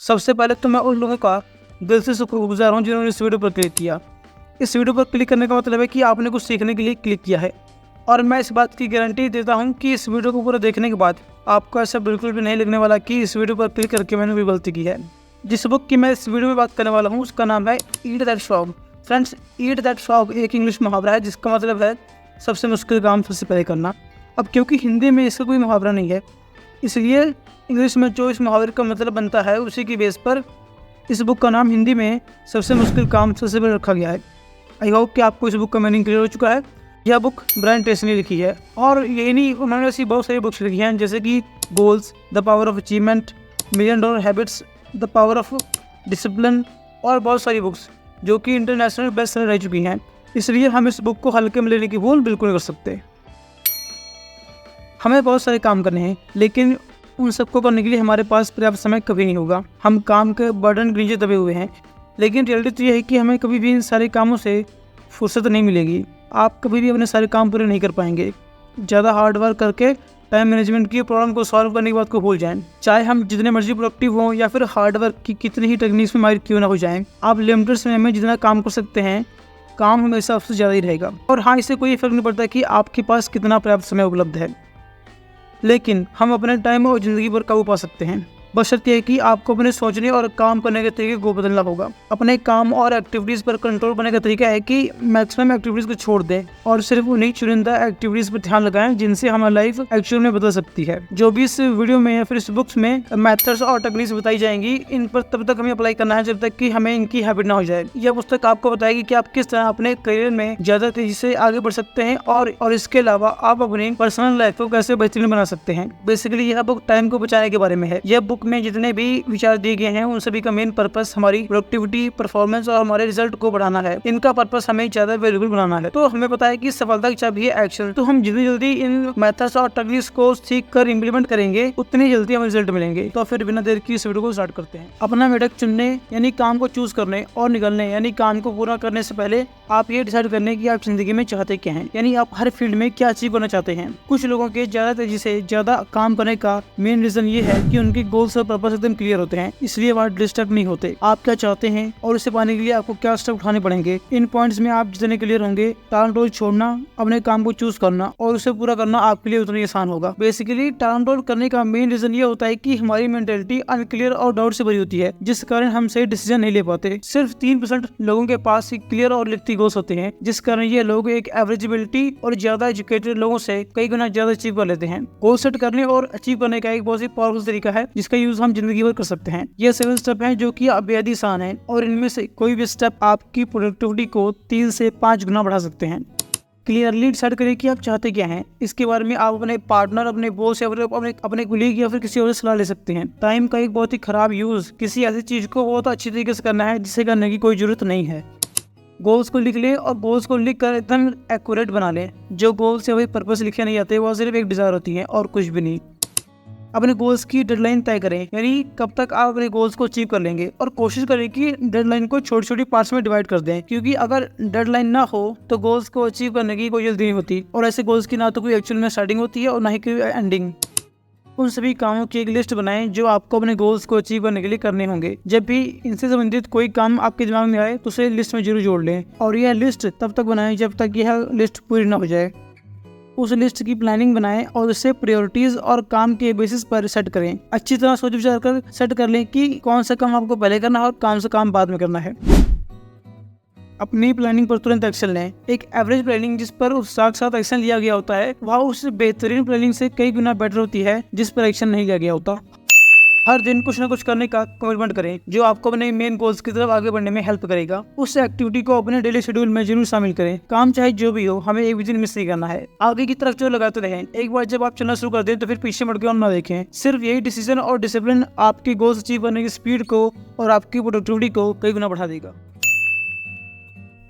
सबसे पहले तो मैं उन लोगों का दिल से शुक्रगुजार हूँ जिन्होंने इस वीडियो पर क्लिक किया। इस वीडियो पर क्लिक करने का मतलब है कि आपने कुछ सीखने के लिए क्लिक किया है, और मैं इस बात की गारंटी देता हूँ कि इस वीडियो को पूरा देखने के बाद आपको ऐसा बिल्कुल भी नहीं लगने वाला कि इस वीडियो पर क्लिक करके मैंने कोई गलती की है। जिस बुक की मैं इस वीडियो में बात करने वाला हूँ उसका नाम है eat that frog. Friends, eat that frog एक इंग्लिश मुहावरा है जिसका मतलब है सबसे मुश्किल काम सबसे पहले करना। अब क्योंकि हिंदी में इसका कोई मुहावरा नहीं है, इसलिए इंग्लिश में जो इस मुहावरे का मतलब बनता है उसी की बेस पर इस बुक का नाम हिंदी में सबसे मुश्किल काम सबसे पहले रखा गया है। आई होप कि आपको इस बुक का मीनिंग क्लियर हो चुका है। यह बुक ब्रायन ट्रेसी ने लिखी है, और यही नहीं, उन्होंने ऐसी बहुत सारी बुक्स लिखी हैं जैसे कि goals, the power of achievement, million dollar habits, the power of discipline, और बहुत सारी बुक्स जो कि इंटरनेशनल बेस्ट सेलर रह चुकी हैं। इसलिए हम इस बुक को हल्के में लेने की भूल बिल्कुल नहीं कर सकते। हमें बहुत सारे काम करने हैं, लेकिन उन सबको करने के लिए हमारे पास पर्याप्त समय कभी नहीं होगा। हम काम के बर्डन के नीचे दबे हुए हैं, लेकिन रियलिटी तो यह है कि हमें कभी भी इन सारे कामों से फुर्सत नहीं मिलेगी। आप कभी भी अपने सारे काम पूरे नहीं कर पाएंगे। ज़्यादा हार्ड वर्क करके टाइम मैनेजमेंट की प्रॉब्लम को सॉल्व करने की बात को भूल जाएं। चाहे हम जितने मर्जी प्रोडक्टिव हों या फिर हार्ड वर्क की कितनी ही टेक्निक्स में माहिर क्यों ना हो जाएं, आप लिमिटेड समय में जितना काम कर सकते हैं, काम हमेशा सबसे ज़्यादा ही रहेगा। और हाँ, इससे कोई फर्क नहीं पड़ता कि आपके पास कितना पर्याप्त समय उपलब्ध है, लेकिन हम अपने टाइम और ज़िंदगी पर काबू पा सकते हैं। बशर्ते है कि आपको अपने सोचने और काम करने के तरीके को बदलना होगा। अपने काम और एक्टिविटीज़ पर कंट्रोल करने का तरीका है कि मैक्सिमम एक्टिविटीज़ को छोड़ दें और सिर्फ उन्हीं चुनिंदा एक्टिविटीज़ पर ध्यान लगाएं जिनसे हमारी लाइफ एक्चुअल में बदल सकती है। जो भी इस वीडियो में या फिर इस बुक्स में मेथड्स और टेक्निक्स बताई जाएंगी, इन पर तब तक हमें अप्लाई करना है जब तक कि हमें इनकी हैबिट ना हो जाए। यह पुस्तक आपको बताएगी कि आप किस तरह अपने करियर में ज़्यादा तेजी से आगे बढ़ सकते हैं, और इसके अलावा आप अपनी पर्सनल लाइफ को कैसे बेहतरीन बना सकते हैं। बेसिकली यह बुक टाइम को बचाने के बारे में है। यह बुक में जितने भी विचार दिए गए हैं उन सभी का मेन पर्पस हमारी प्रोडक्टिविटी, परफॉर्मेंस और हमारे रिजल्ट को बढ़ाना है। इनका पर्पस हमें ज्यादा वैल्यूएबल बनाना है। तो हमें पता है कि सफलता की चाबी है एक्शन। तो हम जितनी जल्दी इन मेथड्स और टेक्निक्स को सीख कर इम्प्लीमेंट करेंगे, उतनी जल्दी हमें रिजल्ट मिलेंगे। तो फिर बिना देर की इस वीडियो को स्टार्ट करते हैं। अपना मेथड चुनने यानी काम को चूज करने और निकलने यानी काम को पूरा करने से पहले आप ये डिसाइड करने की आप जिंदगी में चाहते क्या हैं, यानी आप हर फील्ड में क्या अचीव करना चाहते हैं। कुछ लोगों के ज्यादा तेजी से ज्यादा काम करने का मेन रीजन ये है कि उनके गोल्स और पर्पस एकदम क्लियर होते हैं, इसलिए वह डिस्टर्ब नहीं होते। आप क्या चाहते हैं और उसे पाने के लिए आपको क्या स्टेप उठाने पड़ेंगे, इन पॉइंट्स में आप जितने क्लियर होंगे, टालमटोल छोड़ना, अपने काम को चूज करना और उसे पूरा करना आपके लिए उतना ही आसान होगा। बेसिकली टालमटोल करने का मेन रीजन ये होता है कि हमारी मेंटेलिटी अनक्लियर और डाउट से भरी होती है, जिस कारण हम सही डिसीजन नहीं ले पाते। सिर्फ 3% लोगों के पास क्लियर और लिखती गोल्स होते हैं, जिस कारण ये लोग एक एवरेजिबिलिटी और ज्यादा एजुकेटेड लोगों से कई गुना ज्यादा अचीव कर लेते हैं। गोल सेट करने और अचीव करने का एक बहुत ही पावरफुल तरीका है जिसका यूज हम जिंदगी भर कर सकते हैं। ये 7 स्टेप हैं जो कि बेहद आसान है, और इनमें से कोई भी स्टेप आपकी प्रोडक्टिविटी को 3 से 5 गुना बढ़ा सकते हैं। क्लियरली डिसाइड करें कि आप चाहते क्या हैं। इसके बारे में आप अपने पार्टनर, अपने बॉस या फिर अपने कुलीग या फिर किसी और से सलाह ले सकते हैं। टाइम का एक बहुत ही खराब यूज किसी ऐसी चीज को बहुत अच्छी तरीके से करना है जिसे करने की कोई जरूरत नहीं है। गोल्स को लिख लें और गोल्स को लिख कर एकदम एक्यूरेट बना लें। जो गोल्स या वही पर्पस लिखे नहीं जाते, वो सिर्फ एक डिजायर होती है और कुछ भी नहीं। अपने गोल्स की डेडलाइन तय करें, यानी कब तक आप अपने गोल्स को अचीव कर लेंगे, और कोशिश करें कि डेडलाइन को छोटी छोटी पार्ट्स में डिवाइड कर दें, क्योंकि अगर डेडलाइन ना हो तो गोल्स को अचीव करने की कोई जल्दी नहीं होती, और ऐसे गोल्स की ना तो कोई एक्चुअल में स्टार्टिंग होती है और ना ही कोई एंडिंग। उन सभी कामों की एक लिस्ट बनाएं जो आपको अपने गोल्स को अचीव करने के लिए करने होंगे। जब भी इनसे संबंधित कोई काम आपके दिमाग में आए तो उसे लिस्ट में जरूर जोड़ लें, और यह लिस्ट तब तक बनाएं जब तक यह लिस्ट पूरी ना हो जाए। उस लिस्ट की प्लानिंग बनाएं और उसे प्रायोरिटीज और काम के बेसिस पर सेट करें। अच्छी तरह सोच विचार कर सेट कर लें कि कौन सा काम आपको पहले करना है और कौन सा काम बाद में करना है। अपनी प्लानिंग पर तुरंत एक्शन लें। एक एवरेज प्लानिंग जिस पर साथ साथ एक्शन लिया गया होता है, वह उस बेहतरीन प्लानिंग से कई गुना बेटर होती है जिस पर एक्शन नहीं लिया गया होता। हर दिन कुछ न कुछ करने का कमिटमेंट करें जो आपको अपने मेन गोल्स की तरफ आगे बढ़ने में हेल्प करेगा। उस एक्टिविटी को अपने डेली शेड्यूल में जरूर शामिल करें। काम चाहे जो भी हो, हमें एक भी दिन मिस नहीं करना है। आगे की तरफ जो लगाते रहें। एक बार जब आप चलना शुरू कर दें तो फिर पीछे मुड़ के और ना देखें। सिर्फ यही डिसीजन और डिसिप्लिन आपकी गोल्स अचीव करने की स्पीड को और आपकी प्रोडक्टिविटी को कई गुना बढ़ा देगा।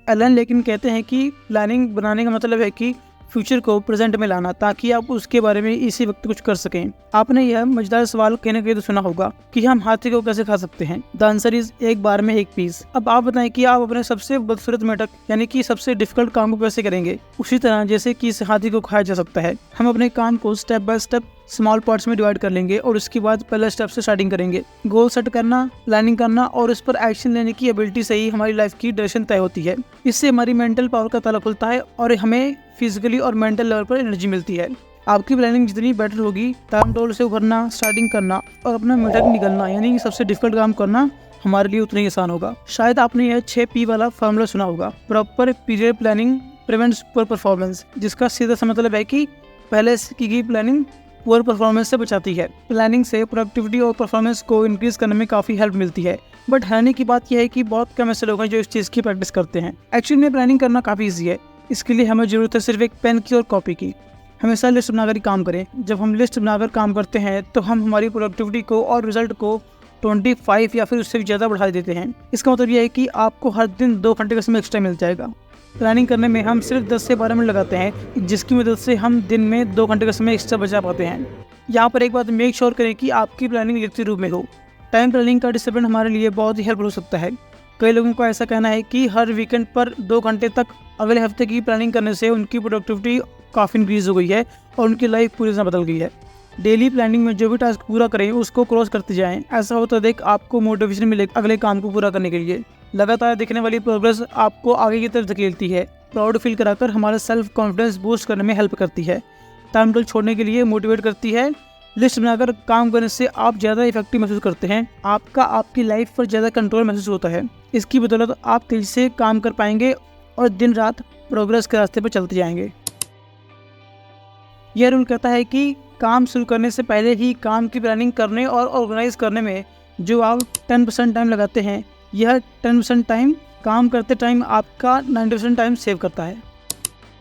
एलन लेकिन कहते हैं कि प्लानिंग बनाने का मतलब है कि फ्यूचर को प्रेजेंट में लाना, ताकि आप उसके बारे में इसी वक्त कुछ कर सकें। आपने यह मजेदार सवाल कहने के तो सुना होगा कि हम हाथी को कैसे खा सकते हैं। द आंसर इज एक बार में एक पीस। अब आप बताएं कि आप अपने सबसे बदसूरत मेढक यानी कि सबसे डिफिकल्ट काम को कैसे करेंगे, उसी तरह जैसे कि इस हाथी को खाया जा सकता है। हम अपने काम को step by step small parts में डिवाइड कर लेंगे और उसके बाद पहले स्टेप से स्टार्टिंग करेंगे। गोल सेट करना, प्लानिंग करना और उस पर एक्शन लेने की एबिलिटी से ही हमारी लाइफ की डायरेक्शन तय होती है। इससे हमारी मेंटल पावर का ताला खुलता है और हमें फिजिकली और मेंटल लेवल पर एनर्जी मिलती है। आपकी प्लानिंग जितनी बेटर होगी, टाइम टेबल से उभरना, स्टार्टिंग करना और अपना मिडक निकलना यानी सबसे डिफिकल्ट काम करना हमारे लिए उतना ही आसान होगा। शायद आपने यह 6P वाला फार्मूला सुना होगा, proper period planning prevents poor performance, जिसका सीधा सा मतलब है कि पहले से की गई प्लानिंग पुअर परफॉर्मेंस से बचाती है। प्लानिंग से प्रोडक्टिविटी और परफॉर्मेंस को इंक्रीज करने में काफ़ी हेल्प मिलती है। बट हैरानी की बात यह है कि बहुत कम ऐसे लोग हैं जो इस चीज़ की प्रैक्टिस करते हैं। एक्चुअली में प्लानिंग करना काफ़ी ईजी है। इसके लिए हमें ज़रूरत है सिर्फ एक पेन की और कॉपी की। हमेशा लिस्ट बनाकर ही काम करें। जब हम लिस्ट बनाकर काम करते हैं तो हम हमारी प्रोडक्टिविटी को और रिजल्ट को 25 या फिर उससे भी ज़्यादा बढ़ा देते हैं। इसका मतलब यह है कि आपको हर दिन 2 घंटे का समय एक्स्ट्रा मिल जाएगा। प्लानिंग करने में हम सिर्फ 10 से 12 मिनट लगाते हैं, जिसकी मदद से हम दिन में 2 घंटे का समय एक्स्ट्रा बचा पाते हैं। यहाँ पर एक बात मेक श्योर करें कि आपकी प्लानिंग लिखित रूप में हो। टाइम प्लानिंग का डिसिप्लिन हमारे लिए बहुत ही हेल्पफुल हो सकता है। कई लोगों का ऐसा कहना है कि हर वीकेंड पर 2 घंटे तक अगले हफ्ते की प्लानिंग करने से उनकी प्रोडक्टिविटी काफ़ी इंक्रीज हो गई है और उनकी लाइफ पूरी तरह बदल गई है। डेली प्लानिंग में जो भी टास्क पूरा करें उसको क्रॉस करते जाएं। ऐसा होता देख आपको मोटिवेशन मिलेगा अगले काम को पूरा करने के लिए। लगातार दिखने वाली प्रोग्रेस आपको आगे की तरफ धकेलती है, प्राउड फील कराकर हमारा सेल्फ कॉन्फिडेंस बूस्ट करने में हेल्प करती है, टाइम टेबल छोड़ने के लिए मोटिवेट करती है। लिस्ट बनाकर काम करने से आप ज़्यादा इफेक्टिव महसूस करते हैं। आपकी लाइफ पर ज़्यादा कंट्रोल महसूस होता है। इसकी बदौलत आप तेजी से काम कर पाएंगे और दिन रात प्रोग्रेस के रास्ते पर चलते जाएंगे। यह रूल कहता है कि काम शुरू करने से पहले ही काम की प्लानिंग करने और ऑर्गेनाइज करने में जो आप 10% टाइम लगाते हैं, यह 10% टाइम काम करते टाइम आपका 90% टाइम सेव करता है।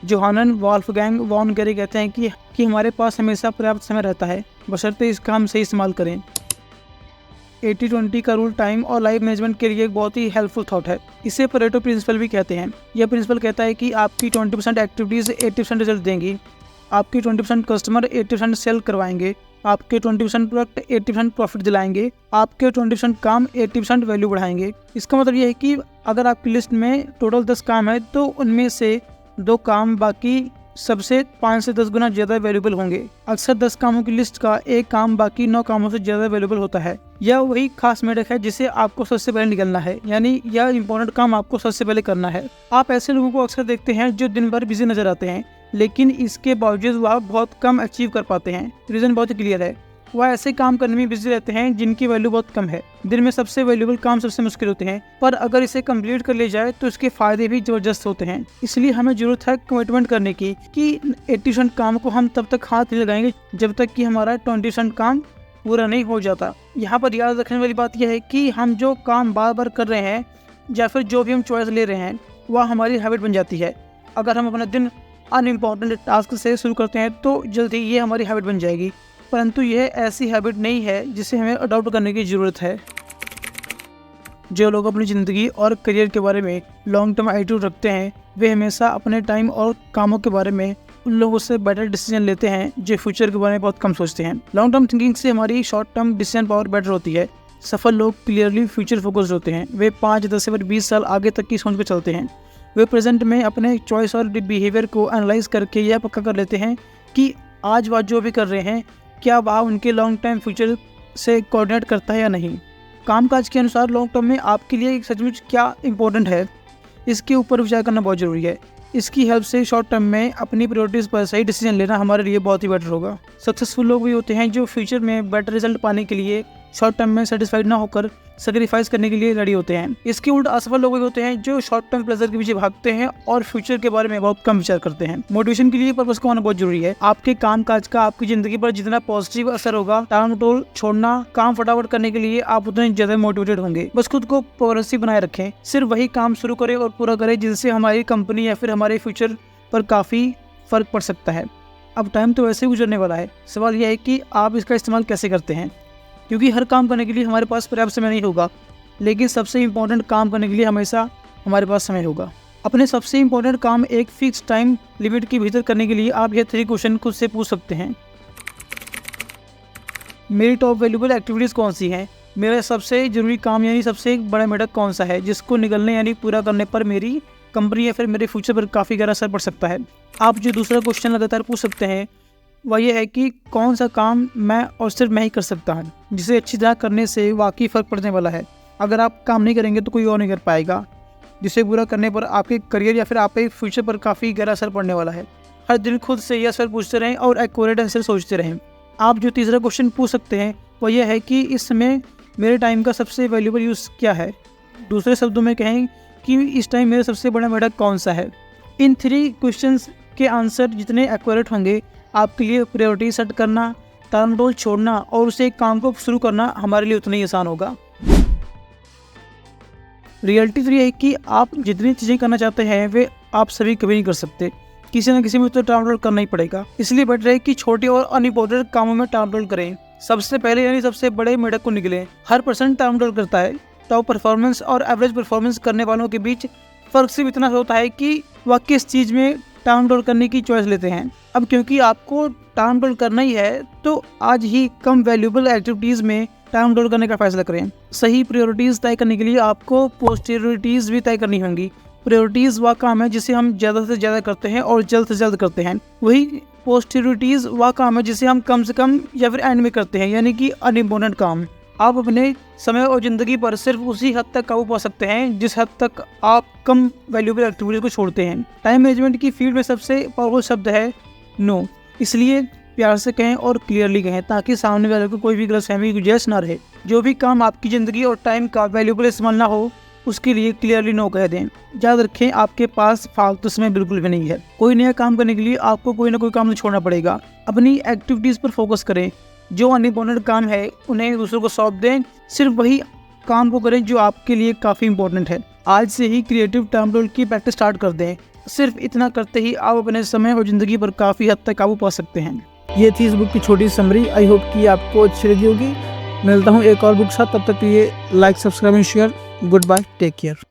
जोहानन वॉल्फगैंग वॉन गेरी कहते हैं कि हमारे पास हमेशा पर्याप्त समय रहता है, बशर्ते इसका हम सही इस्तेमाल करें। 80-20 का रूल टाइम और लाइफ मैनेजमेंट के लिए एक बहुत ही हेल्पफुल थॉट है। इसे परेटो प्रिंसिपल भी कहते हैं। यह प्रिंसिपल कहता है कि आपकी 20% एक्टिविटीज़ 80% रिजल्ट देंगी, आपकी 20% कस्टमर 80% सेल करवाएंगे, आपके 20% प्रोडक्ट 80% प्रॉफिट दिलाएंगे, आपके 20% काम 80% वैल्यू बढ़ाएंगे। इसका मतलब ये है कि अगर आपकी लिस्ट में टोटल 10 काम है तो उनमें से 2 काम बाकी सबसे 5 से 10 गुना ज़्यादा वैल्यूबल होंगे। अक्सर 10 कामों की लिस्ट का एक काम बाकी 9 कामों से ज़्यादा वैल्यूबल होता है। यह वही खास मेढक है जिसे आपको सबसे पहले निकलना है, यानी यह इंपॉर्टेंट काम आपको सबसे पहले करना है। आप ऐसे लोगों को अक्सर देखते हैं जो दिन भर बिजी नजर आते हैं, लेकिन इसके बावजूद वह बहुत कम अचीव कर पाते हैं। रीज़न बहुत ही क्लियर है, वह ऐसे काम करने में बिजी रहते हैं जिनकी वैल्यू बहुत कम है। दिन में सबसे वैल्यूबल काम सबसे मुश्किल होते हैं, पर अगर इसे कंप्लीट कर लिया जाए तो इसके फायदे भी जबरदस्त होते हैं। इसलिए हमें जरूरत है कमिटमेंट करने की कि 80% काम को हम तब तक हाथ नहीं लगाएंगे जब तक कि हमारा 20% काम पूरा नहीं हो जाता। यहाँ पर याद रखने वाली बात यह है कि हम जो काम बार बार कर रहे हैं या फिर जो भी हम चॉइस ले रहे हैं वह हमारी हैबिट बन जाती है। अगर हम अपना दिन अनइम्पॉर्टेंट टास्क से शुरू करते हैं तो जल्दी ये हमारी हैबिट बन जाएगी, परंतु यह ऐसी हैबिट नहीं है जिसे हमें अडॉप्ट करने की ज़रूरत है। जो लोग अपनी ज़िंदगी और करियर के बारे में लॉन्ग टर्म एटीट्यूड रखते हैं वे हमेशा अपने टाइम और कामों के बारे में उन लोगों से बेटर डिसीजन लेते हैं जो फ्यूचर के बारे में बहुत कम सोचते हैं। लॉन्ग टर्म थिंकिंग से हमारी short term decision power better होती है। सफल लोग क्लियरली फ्यूचर फोकस्ड होते हैं। वे 5, 10 या 20 साल आगे तक की सोच कर चलते हैं। वे प्रेजेंट में अपने चॉइस और बिहेवियर को एनालाइज करके यह पक्का कर लेते हैं कि आज वह जो भी कर रहे हैं क्या वह उनके लॉन्ग टर्म फ्यूचर से कोऑर्डिनेट करता है या नहीं। कामकाज के अनुसार लॉन्ग टर्म में आपके लिए सचमुच क्या इंपॉर्टेंट है, इसके ऊपर विचार करना बहुत ज़रूरी है। इसकी हेल्प से शॉर्ट टर्म में अपनी प्रायोरिटीज़ पर सही डिसीजन लेना हमारे लिए बहुत ही बेटर होगा। सक्सेसफुल लोग भी होते हैं जो फ्यूचर में बेटर रिजल्ट पाने के लिए शॉर्ट टर्म में सेटिस्फाइड ना होकर सेक्रीफाइस करने के लिए रेडी होते हैं। इसके उल्ट असफल लोग होते हैं जो शॉर्ट टर्म प्लेजर के पीछे भागते हैं और फ्यूचर के बारे में बहुत कम विचार करते हैं। मोटिवेशन के लिए पर्पस का होना बहुत जरूरी है। आपके काम काज का आपकी जिंदगी पर जितना पॉजिटिव असर होगा, टाल मटोल छोड़ना, काम फटाफट करने के लिए आप उतने ज्यादा मोटिवेटेड होंगे। बस खुद को प्रोग्रेसिव बनाए रखें, सिर्फ वही काम शुरू करें और पूरा करें जिनसे हमारी कंपनी या फिर हमारे फ्यूचर पर काफी फर्क पड़ सकता है। अब टाइम तो वैसे ही गुजरने वाला है, सवाल यह है कि आप इसका इस्तेमाल कैसे करते हैं, क्योंकि हर काम करने के लिए हमारे पास पर्याप्त समय नहीं होगा, लेकिन सबसे इम्पोर्टेंट काम करने के लिए हमेशा हमारे पास समय होगा। अपने सबसे इम्पोर्टेंट काम एक फिक्स टाइम लिमिट के भीतर करने के लिए आप ये 3 क्वेश्चन खुद से पूछ सकते हैं। मेरी टॉप वैल्यूबल एक्टिविटीज़ कौन सी हैं? मेरा सबसे ज़रूरी काम यानी सबसे बड़ा मेढक कौन सा है जिसको निकलने यानी पूरा करने पर मेरी कंपनी या फिर मेरे फ्यूचर पर काफ़ी गहरा असर पड़ सकता है। आप जो दूसरा क्वेश्चन लगातार पूछ सकते हैं वह यह है कि कौन सा काम मैं और सिर्फ मैं ही कर सकता हूँ, जिसे अच्छी तरह करने से वाकई फ़र्क पड़ने वाला है। अगर आप काम नहीं करेंगे तो कोई और नहीं कर पाएगा, जिसे पूरा करने पर आपके करियर या फिर आपके फ्यूचर पर काफ़ी गहरा असर पड़ने वाला है। हर दिन खुद से यह सवाल पूछते रहें और एक्यूरेट आंसर सोचते रहें। आप जो तीसरा क्वेश्चन पूछ सकते हैं वह यह है कि इस समय मेरे टाइम का सबसे वैल्यूबल यूज़ क्या है। दूसरे शब्दों में कहें कि इस टाइम मेरा सबसे बड़ा मेढक कौन सा है। इन 3 क्वेश्चंस के आंसर जितने एक्यूरेट होंगे, आपके लिए प्रायोरिटी सेट करना, टालमटोल छोड़ना और उसे एक काम को शुरू करना हमारे लिए उतना ही आसान होगा। रियलिटी तो ये है कि आप जितनी चीज़ें करना चाहते हैं वे आप सभी कभी नहीं कर सकते, किसी न किसी में तो टालमटोल करना ही पड़ेगा। इसलिए बेटर है कि छोटे और अनइम्पोर्टेंट कामों में टालमटोल करें। सबसे पहले यानी सबसे बड़े मेढक को निकलें। हर पर्सन टालमटोल करता है। टॉप परफॉर्मेंस और एवरेज परफॉर्मेंस करने वालों के बीच फ़र्क सिर्फ इतना होता है कि वह किस चीज़ में टालमटोल करने की चॉइस लेते हैं। अब क्योंकि आपको टालमटोल करना ही है तो आज ही कम वैल्यूएबल एक्टिविटीज़ में टालमटोल करने का फैसला करें। सही प्रायोरिटीज़ तय करने के लिए आपको पोस्टेरिटीज़ भी तय करनी होंगी। प्रायोरिटीज़ वह काम है जिसे हम ज़्यादा से ज़्यादा करते हैं और जल्द से जल्द करते हैं। वही पोस्टेरिटीज़ वह काम है जिसे हम कम से कम या फिर एंड में करते हैं, यानी कि अनइम्पोर्टेंट काम। आप अपने समय और ज़िंदगी पर सिर्फ उसी हद तक काबू पा सकते हैं जिस हद तक आप कम वैल्यूएबल एक्टिविटीज़ को छोड़ते हैं। टाइम मैनेजमेंट की फील्ड में सबसे पावरफुल शब्द है नो। इसलिए प्यार से कहें और क्लियरली कहें ताकि सामने वाले को कोई भी गलतफहमी की गुंजाइश ना रहे। जो भी काम आपकी ज़िंदगी और टाइम का वैल्यूएबल इस्तेमाल ना हो उसके लिए क्लियरली नो कह दें। याद रखें, आपके पास फालतू समय बिल्कुल भी नहीं है। कोई नया काम करने के लिए आपको कोई ना कोई काम छोड़ना पड़ेगा। अपनी एक्टिविटीज़ पर फोकस करें। जो अनइम्पोर्टेंट काम है उन्हें दूसरों को सौंप दें। सिर्फ वही काम को करें जो आपके लिए काफ़ी इंपॉर्टेंट है। आज से ही क्रिएटिव टालमटोल की प्रैक्टिस स्टार्ट कर दें। सिर्फ इतना करते ही आप अपने समय और ज़िंदगी पर काफ़ी हद तक काबू पा सकते हैं। ये थी इस बुक की छोटी समरी। आई होप कि आपको अच्छी लगी होगी। मिलता हूँ एक और बुक साथ, तब तक के लिए like, subscribe and share. Good bye, take care.